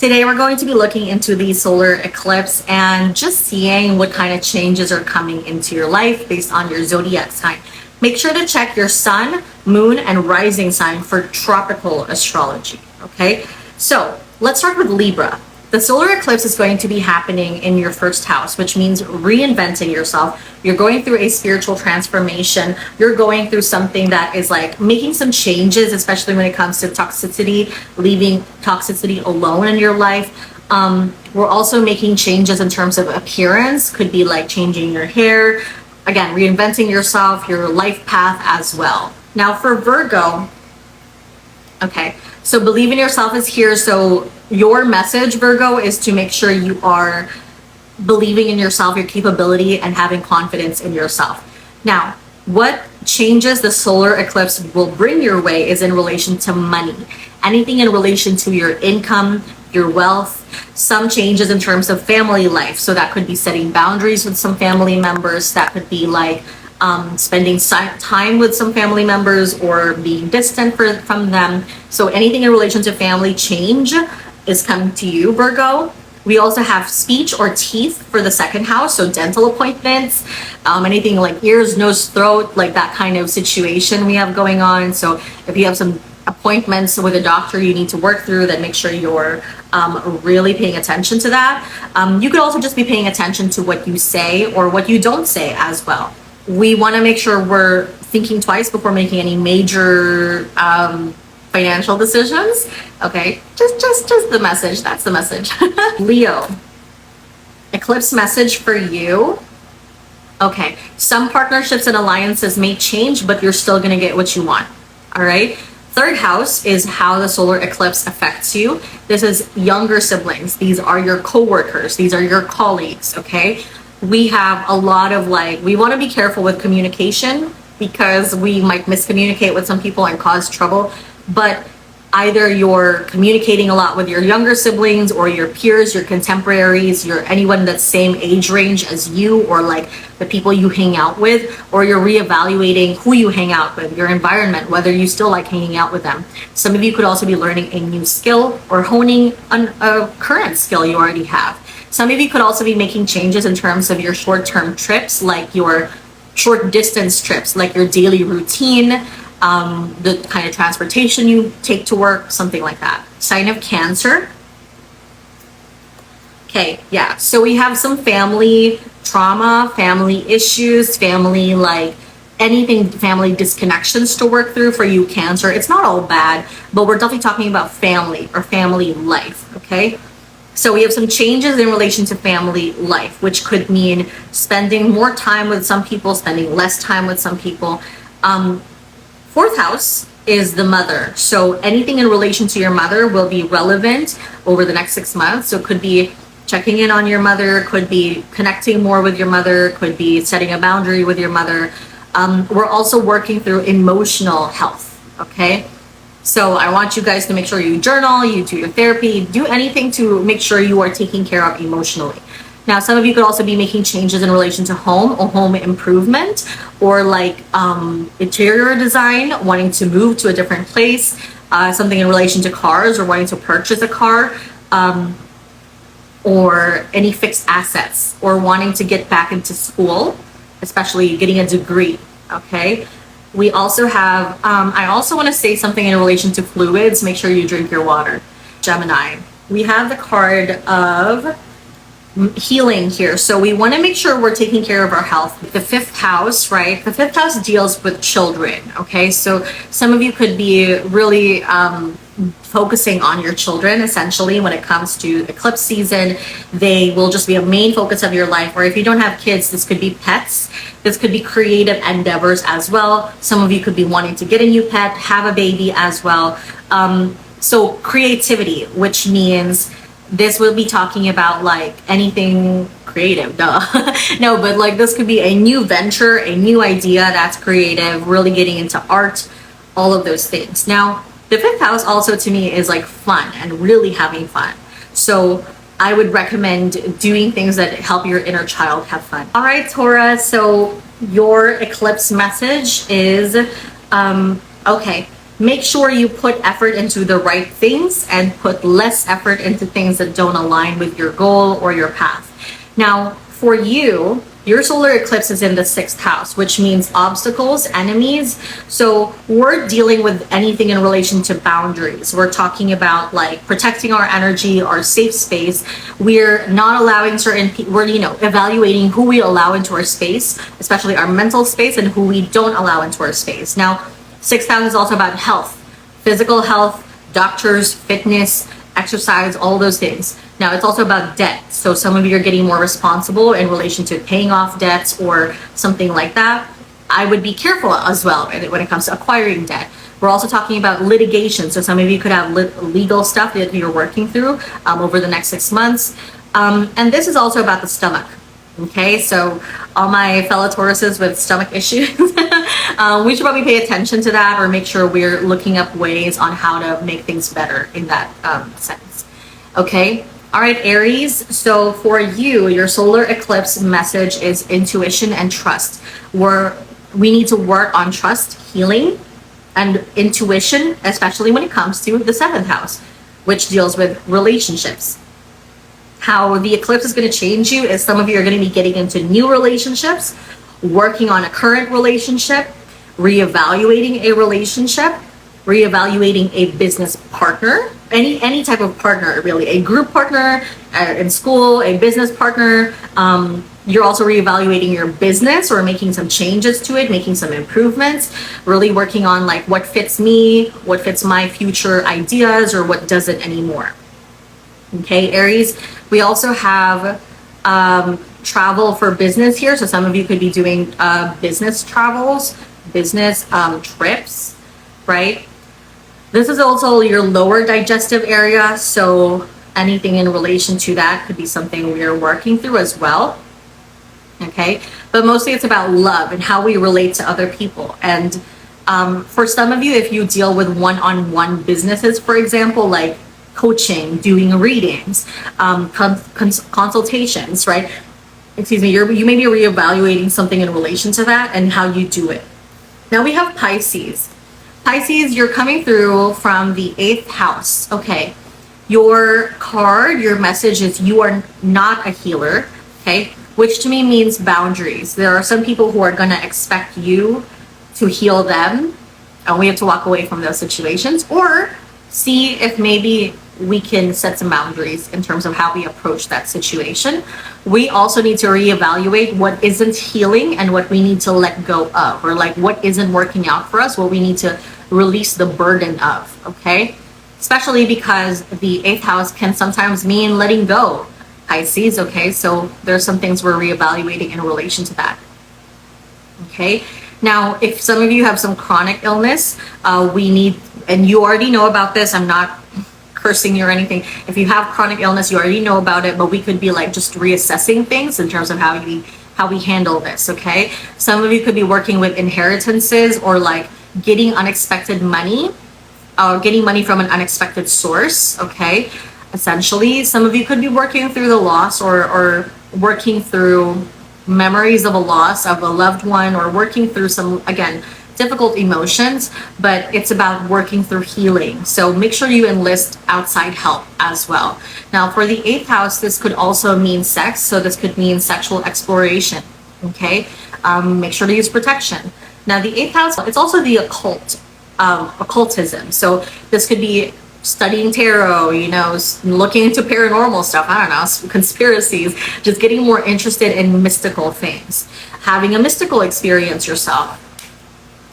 Today we're going to be looking into the solar eclipse and just seeing what kind of changes are coming into your life based on your zodiac sign. Make sure to check your sun, moon, and rising sign for tropical astrology, okay? So let's start with Libra. The solar eclipse is going to be happening in your first house, which means reinventing yourself. You're going through a spiritual transformation. You're going through something that is like making some changes, especially when it comes to toxicity, leaving toxicity alone in your life. We're also making changes in terms of appearance. Could be like changing your hair. Again, reinventing yourself, your life path as well. Now for Virgo, okay, so believe in yourself is here. So your message, Virgo, is to make sure you are believing in yourself, your capability, and having confidence in yourself. Now, what changes the solar eclipse will bring your way is in relation to money. Anything in relation to your income, your wealth, some changes in terms of family life. So that could be setting boundaries with some family members. That could be like spending time with some family members or being distant from them. So anything in relation to family change is coming to you, Virgo. We also have speech or teeth for the second house, so dental appointments, anything like ears, nose, throat, like that kind of situation we have going on. So if you have some appointments with a doctor you need to work through, then make sure you're really paying attention to that. You could also just be paying attention to what you say or what you don't say as well. We want to make sure we're thinking twice before making any major financial decisions. Okay, just the message. That's the message. Leo, eclipse message for you. Okay, some partnerships and alliances may change, but you're still gonna get what you want. All right. Third house is how the solar eclipse affects you. This is younger siblings. These are your co-workers. These are your colleagues. Okay. We have a lot of we want to be careful with communication because we might miscommunicate with some people and cause trouble. But either you're communicating a lot with your younger siblings or your peers, your contemporaries, anyone that's same age range as you, or like the people you hang out with, or you're reevaluating who you hang out with, your environment, whether you still like hanging out with them. Some of you could also be learning a new skill or honing a current skill you already have. Some of you could also be making changes in terms of your short-term trips, like your short distance trips, like your daily routine, the kind of transportation you take to work, something like that. Sign of Cancer. Okay, yeah, so we have some family trauma, family issues, family anything, family disconnections to work through for you, Cancer. It's not all bad, but we're definitely talking about family or family life, okay? So we have some changes in relation to family life, which could mean spending more time with some people, spending less time with some people. Fourth house is the mother. So anything in relation to your mother will be relevant over the next 6 months. So it could be checking in on your mother, could be connecting more with your mother, could be setting a boundary with your mother. We're also working through emotional health, okay? So I want you guys to make sure you journal, you do your therapy, do anything to make sure you are taken care of emotionally. Now, some of you could also be making changes in relation to home or home improvement, or interior design, wanting to move to a different place, something in relation to cars or wanting to purchase a car, or any fixed assets, or wanting to get back into school, especially getting a degree, okay? We also have, I also want to say something in relation to fluids. Make sure you drink your water. Gemini, we have the card of healing here. So we want to make sure we're taking care of our health. The fifth house, right? The fifth house deals with children, okay? So some of you could be really focusing on your children, essentially, when it comes to eclipse season. They will just be a main focus of your life. Or if you don't have kids, this could be pets. This could be creative endeavors as well. Some of you could be wanting to get a new pet, have a baby as well. So creativity, which means this will be talking about anything creative, duh. No, but this could be a new venture, a new idea that's creative, really getting into art, all of those things. Now, the fifth house also to me is fun and really having fun. So I would recommend doing things that help your inner child have fun. All right, Taurus, so your eclipse message is, okay, make sure you put effort into the right things and put less effort into things that don't align with your goal or your path. Now, for you, your solar eclipse is in the 6th house, which means obstacles, enemies. So we're dealing with anything in relation to boundaries. We're talking about like protecting our energy, our safe space. We're not allowing we're, evaluating who we allow into our space, especially our mental space, and who we don't allow into our space. Now, 6th house is also about health, physical health, doctors, fitness, exercise, all those things. Now, it's also about debt. So some of you are getting more responsible in relation to paying off debts or something like that. I would be careful as well when it comes to acquiring debt. We're also talking about litigation. So some of you could have legal stuff that you're working through over the next 6 months. And this is also about the stomach. Okay, so all my fellow Tauruses with stomach issues, we should probably pay attention to that, or make sure we're looking up ways on how to make things better in that sense. Okay, all right, Aries. So for you, your solar eclipse message is intuition and trust. We need to work on trust, healing, and intuition, especially when it comes to the 7th house, which deals with relationships. How the eclipse is going to change you is some of you are going to be getting into new relationships, working on a current relationship, reevaluating a relationship, reevaluating a business partner, any type of partner, really, a group partner in school, a business partner. You're also reevaluating your business or making some changes to it, making some improvements, really working on like what fits me, what fits my future ideas, or what doesn't anymore. Okay, Aries, we also have travel for business here. So some of you could be doing business travels, business trips, right? This is also your lower digestive area. So anything in relation to that could be something we're working through as well. Okay, but mostly it's about love and how we relate to other people. And for some of you, if you deal with one-on-one businesses, for example, like coaching, doing readings, consultations, right? Excuse me, you may be reevaluating something in relation to that and how you do it. Now we have Pisces. Pisces, you're coming through from the 8th house. Okay, your card, your message is you are not a healer, okay? Which to me means boundaries. There are some people who are going to expect you to heal them, and we have to walk away from those situations, or see if maybe we can set some boundaries in terms of how we approach that situation. We also need to reevaluate what isn't healing and what we need to let go of, or like what isn't working out for us, what we need to release the burden of, okay? Especially because the 8th house can sometimes mean letting go, Pisces, okay? So there's some things we're reevaluating in relation to that, okay? Now, if some of you have some chronic illness, we need, and you already know about this, I'm not cursing you or anything. If you have chronic illness, you already know about it, but we could be like just reassessing things in terms of how we handle this, okay? Some of you could be working with inheritances, or like getting unexpected money, getting money from an unexpected source, okay? Essentially, some of you could be working through the loss, or working through memories of a loss of a loved one, or working through some, again, difficult emotions, but it's about working through healing. So make sure you enlist outside help as well. Now for the 8th house, this could also mean sex. So this could mean sexual exploration, okay? Make sure to use protection. Now the 8th house, it's also the occult, occultism. So this could be studying tarot, you know, looking into paranormal stuff, I don't know, conspiracies, just getting more interested in mystical things, having a mystical experience yourself.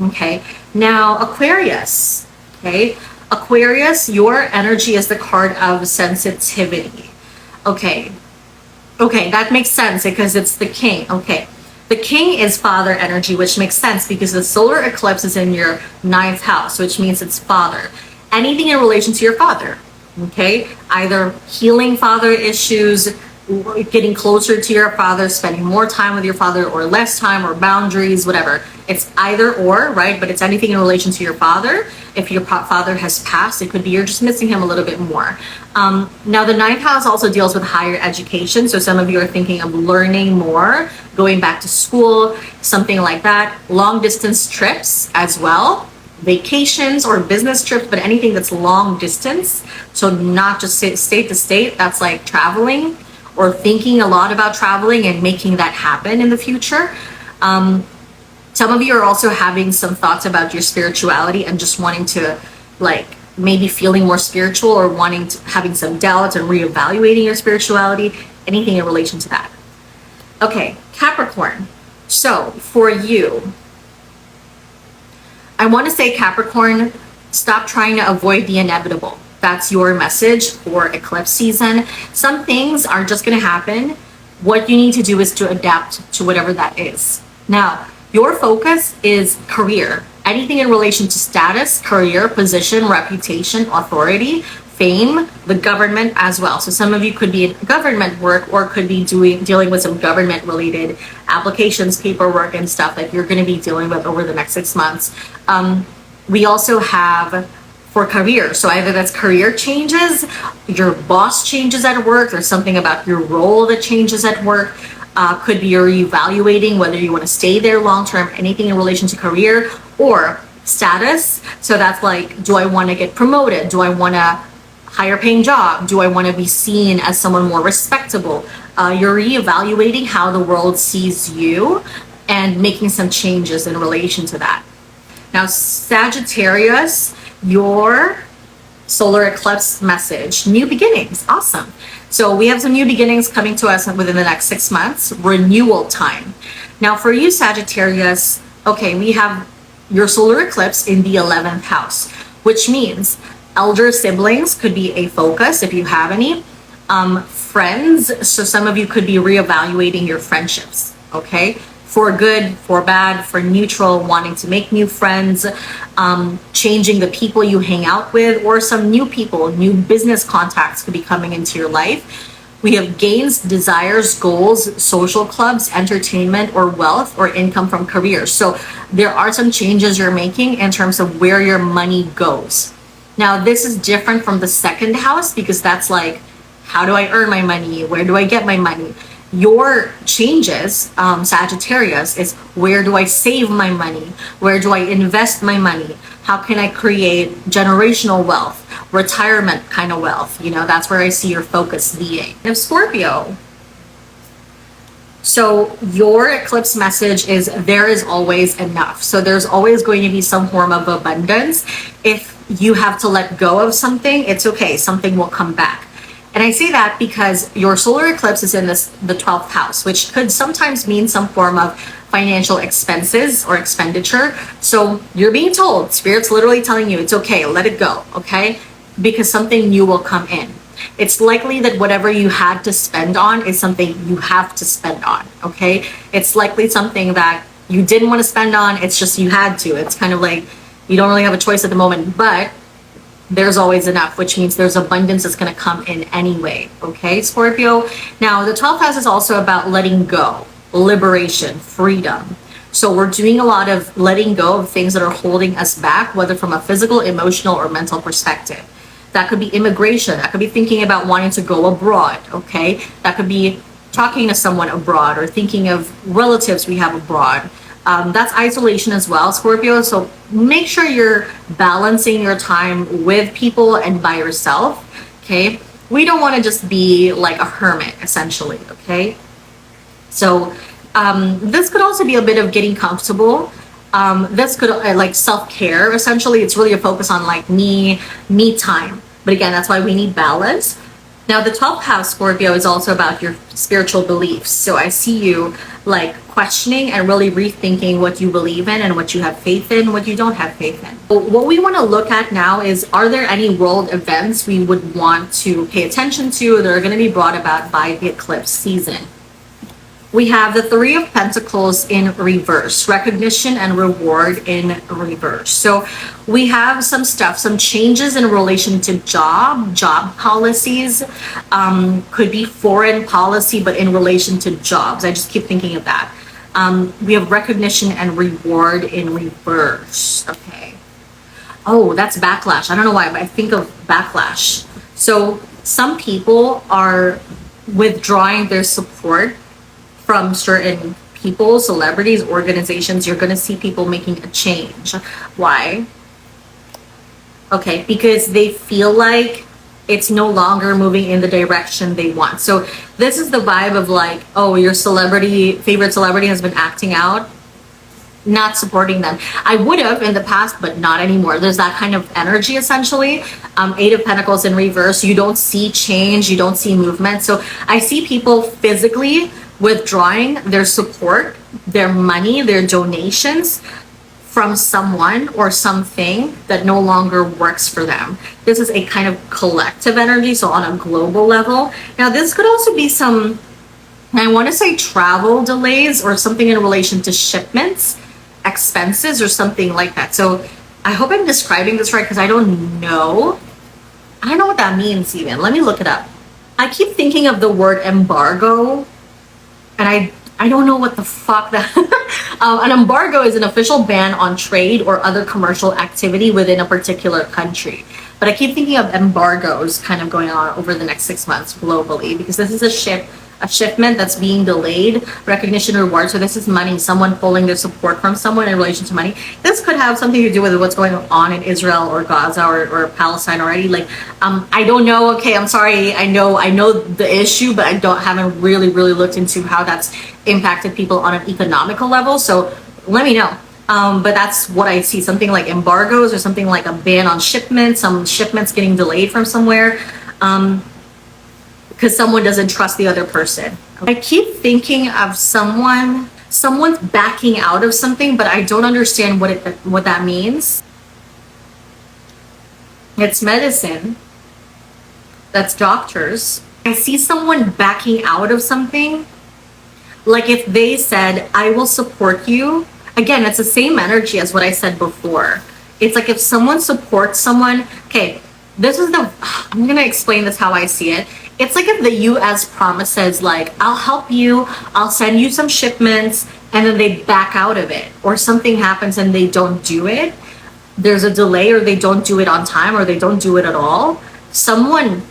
Okay, now Aquarius, okay? Aquarius, your energy is the card of sensitivity. Okay, that makes sense because it's the king, okay? The king is father energy, which makes sense because the solar eclipse is in your 9th house, which means it's father. Anything in relation to your father, okay? Either healing father issues, getting closer to your father, spending more time with your father, or less time, or boundaries, whatever. It's either or, right? But it's anything in relation to your father. If your father has passed, it could be you're just missing him a little bit more. Now the 9th house also deals with higher education. So some of you are thinking of learning more, going back to school, something like that. Long distance trips as well. vacations or business trips, but anything that's long distance. So not just state to state, that's like traveling or thinking a lot about traveling and making that happen in the future. Some of you are also having some thoughts about your spirituality and just wanting to, like, maybe feeling more spiritual or wanting to, having some doubts and reevaluating your spirituality, anything in relation to that. Okay, Capricorn. So for you, I want to say, Capricorn, stop trying to avoid the inevitable. That's your message for eclipse season. Some things are just going to happen. What you need to do is to adapt to whatever that is. Now, your focus is career. Anything in relation to status, career, position, reputation, authority, fame, the government as well. So some of you could be in government work or could be dealing with some government related applications, paperwork and stuff that you're going to be dealing with over the next 6 months. We also have for career. So either that's career changes, your boss changes at work, or something about your role that changes at work. Could be you're evaluating whether you want to stay there long term, anything in relation to career or status. So that's like, do I want to get promoted? Do I want a higher paying job? Do I want to be seen as someone more respectable? You're reevaluating how the world sees you and making some changes in relation to that. Now, Sagittarius, your solar eclipse message, new beginnings. Awesome. So we have some new beginnings coming to us within the next 6 months, renewal time. Now for you, Sagittarius, okay, we have your solar eclipse in the 11th house, which means elder siblings could be a focus if you have any. Friends, so some of you could be reevaluating your friendships, okay? For good, for bad, for neutral, wanting to make new friends, changing the people you hang out with, or some new people, new business contacts could be coming into your life. We have gains, desires, goals, social clubs, entertainment, or wealth, or income from careers. So there are some changes you're making in terms of where your money goes. Now, this is different from the second house because that's like, how do I earn my money? Where do I get my money? Your changes, Sagittarius, is where do I save my money? Where do I invest my money? How can I create generational wealth, retirement kind of wealth? You know, that's where I see your focus being. And Scorpio, so your eclipse message is there is always enough. So there's always going to be some form of abundance. If you have to let go of something, it's okay. Something will come back. And I say that because your solar eclipse is in the 12th house, which could sometimes mean some form of financial expenses or expenditure. So you're being told, Spirit's literally telling you, it's okay, let it go, okay? Because something new will come in. It's likely that whatever you had to spend on is something you have to spend on, okay? It's likely something that you didn't want to spend on, it's just you had to. It's kind of like you don't really have a choice at the moment, but there's always enough, which means there's abundance that's going to come in anyway. Okay, Scorpio. Now, the 12th house is also about letting go, liberation, freedom. So we're doing a lot of letting go of things that are holding us back, whether from a physical, emotional, or mental perspective. That could be immigration. That could be thinking about wanting to go abroad. Okay, that could be talking to someone abroad or thinking of relatives we have abroad. That's isolation as well, Scorpio. So make sure you're balancing your time with people and by yourself, okay? We don't want to just be like a hermit, essentially, okay? So this could also be a bit of getting comfortable. This could like self-care, essentially. It's really a focus on like me time. But again, that's why we need balance. Now, the 12th house, Scorpio, is also about your spiritual beliefs. So I see you like questioning and really rethinking what you believe in and what you have faith in, what you don't have faith in. But what we want to look at now is, are there any world events we would want to pay attention to that are going to be brought about by the eclipse season? We have the Three of Pentacles in reverse, recognition and reward in reverse. So we have some stuff, some changes in relation to job policies, could be foreign policy, but in relation to jobs. I just keep thinking of that. We have recognition and reward in reverse. Okay. Oh, that's backlash. I don't know why, but I think of backlash. So some people are withdrawing their support from certain people, celebrities, organizations. You're going to see people making a change. Why? okay, because they feel like it's no longer moving in the direction they want. So this is the vibe of like, oh, your favorite celebrity has been acting out, not supporting them. I would have in the past, but not anymore. There's that kind of energy essentially. Eight of Pentacles in reverse. You don't see change. You don't see movement. So I see people physically withdrawing their support, their money, their donations from someone or something that no longer works for them. This is a kind of collective energy, so on a global level. Now, this could also be some, I want to say travel delays or something in relation to shipments, expenses, or something like that. So I hope I'm describing this right because I don't know. I don't know what that means even. Let me look it up. I keep thinking of the word embargo, and I don't know what the fuck that an embargo is an official ban on trade or other commercial activity within a particular country. But I keep thinking of embargoes kind of going on over the next 6 months globally because this is a shipment that's being delayed, recognition, reward. So this is money, someone pulling their support from someone in relation to money. This could have something to do with what's going on in Israel or Gaza or Palestine already. Like, I don't know. Okay, I'm sorry. I know the issue, but haven't really looked into how that's impacted people on an economical level. So let me know. But that's what I see. Something like embargoes or something like a ban on shipments, some shipments getting delayed from somewhere. Because someone doesn't trust the other person. I keep thinking of someone's backing out of something, but I don't understand what that means. It's medicine. That's doctors. I see someone backing out of something. Like if they said, I will support you. Again, it's the same energy as what I said before. It's like if someone supports someone, okay, I'm going to explain this how I see it. It's like if the US promises like, I'll help you, I'll send you some shipments, and then they back out of it, or something happens and they don't do it. There's a delay, or they don't do it on time, or they don't do it at all. Someone's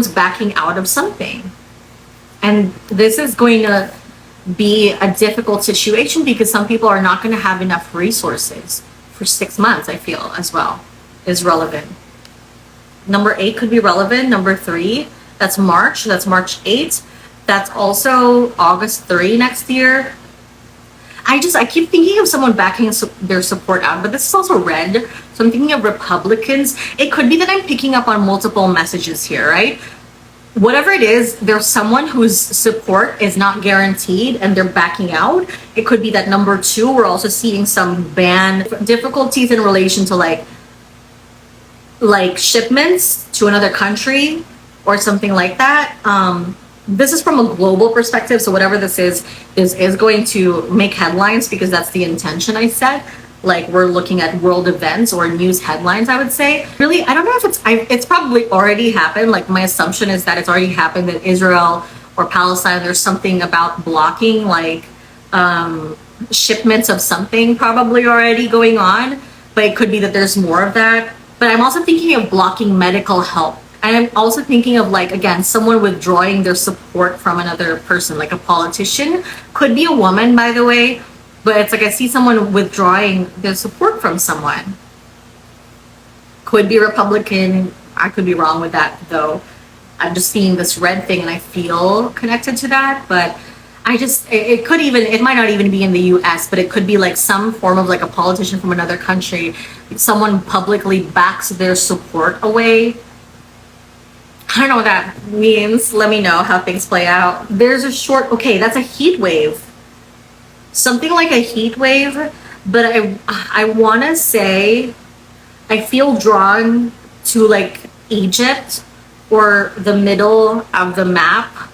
backing out of something. And this is going to be a difficult situation because some people are not going to have enough resources for 6 months, I feel, as well, is relevant. Number 8 could be relevant. Number 3, that's March 8th. That's also August 3 next year. I keep thinking of someone backing their support out, but this is also red. So I'm thinking of Republicans. It could be that I'm picking up on multiple messages here, right? Whatever it is, there's someone whose support is not guaranteed and they're backing out. It could be that number 2, we're also seeing some ban difficulties in relation to like shipments to another country or something like that. This is from a global perspective, so whatever this is going to make headlines because that's the intention I set. Like we're looking at world events or news headlines, I would say. Really, I don't know if it's probably already happened. Like my assumption is that it's already happened that Israel or Palestine, there's something about blocking like shipments of something probably already going on, but it could be that there's more of that. But I'm also thinking of blocking medical help. And I'm also thinking of like, again, someone withdrawing their support from another person, like a politician. Could be a woman, by the way. But it's like I see someone withdrawing their support from someone. Could be Republican. I could be wrong with that, though. I'm just seeing this red thing and I feel connected to that. But it might not even be in the US, but it could be like some form of like a politician from another country. Someone publicly backs their support away. I don't know what that means. Let me know how things play out. There's that's a heat wave. Something like a heat wave, but I want to say I feel drawn to like Egypt or the middle of the map.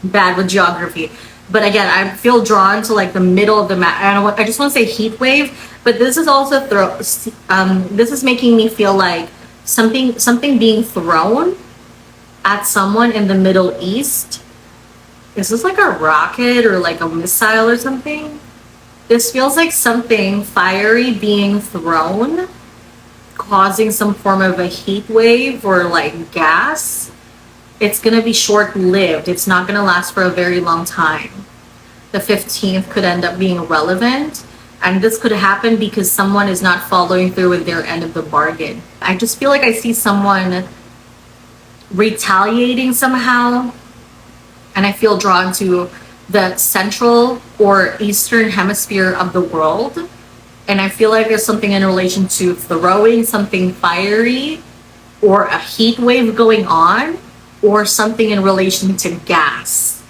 Bad with geography, but again, I feel drawn to like the middle of the map. I just want to say heat wave, but this is also this is making me feel like something being thrown at someone in the Middle East. Is this like a rocket or like a missile or something? This feels like something fiery being thrown, causing some form of a heat wave or like gas. It's going to be short-lived. It's not going to last for a very long time. The 15th could end up being relevant. And this could happen because someone is not following through with their end of the bargain. I just feel like I see someone retaliating somehow, and I feel drawn to the central or eastern hemisphere of the world. And I feel like there's something in relation to throwing something fiery, or a heat wave going on, or something in relation to gas.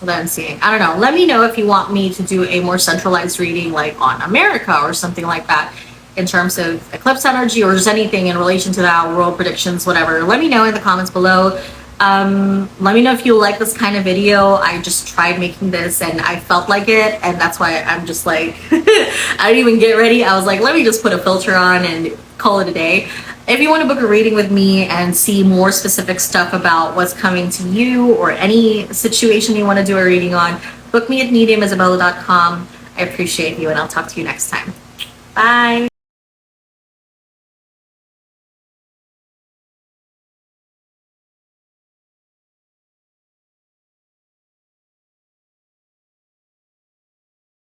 That I'm seeing. I don't know. Let me know if you want me to do a more centralized reading, like on America or something like that, in terms of eclipse energy, or just anything in relation to that, world predictions, whatever. Let me know in the comments below. Let me know if you like this kind of video. I just tried making this and I felt like it, and that's why I'm just like I didn't even get ready. I was like, let me just put a filter on and call it a day. If you want to book a reading with me and see more specific stuff about what's coming to you, or any situation you want to do a reading on, book me at mediumisabella.com. I appreciate you, and I'll talk to you next time. Bye.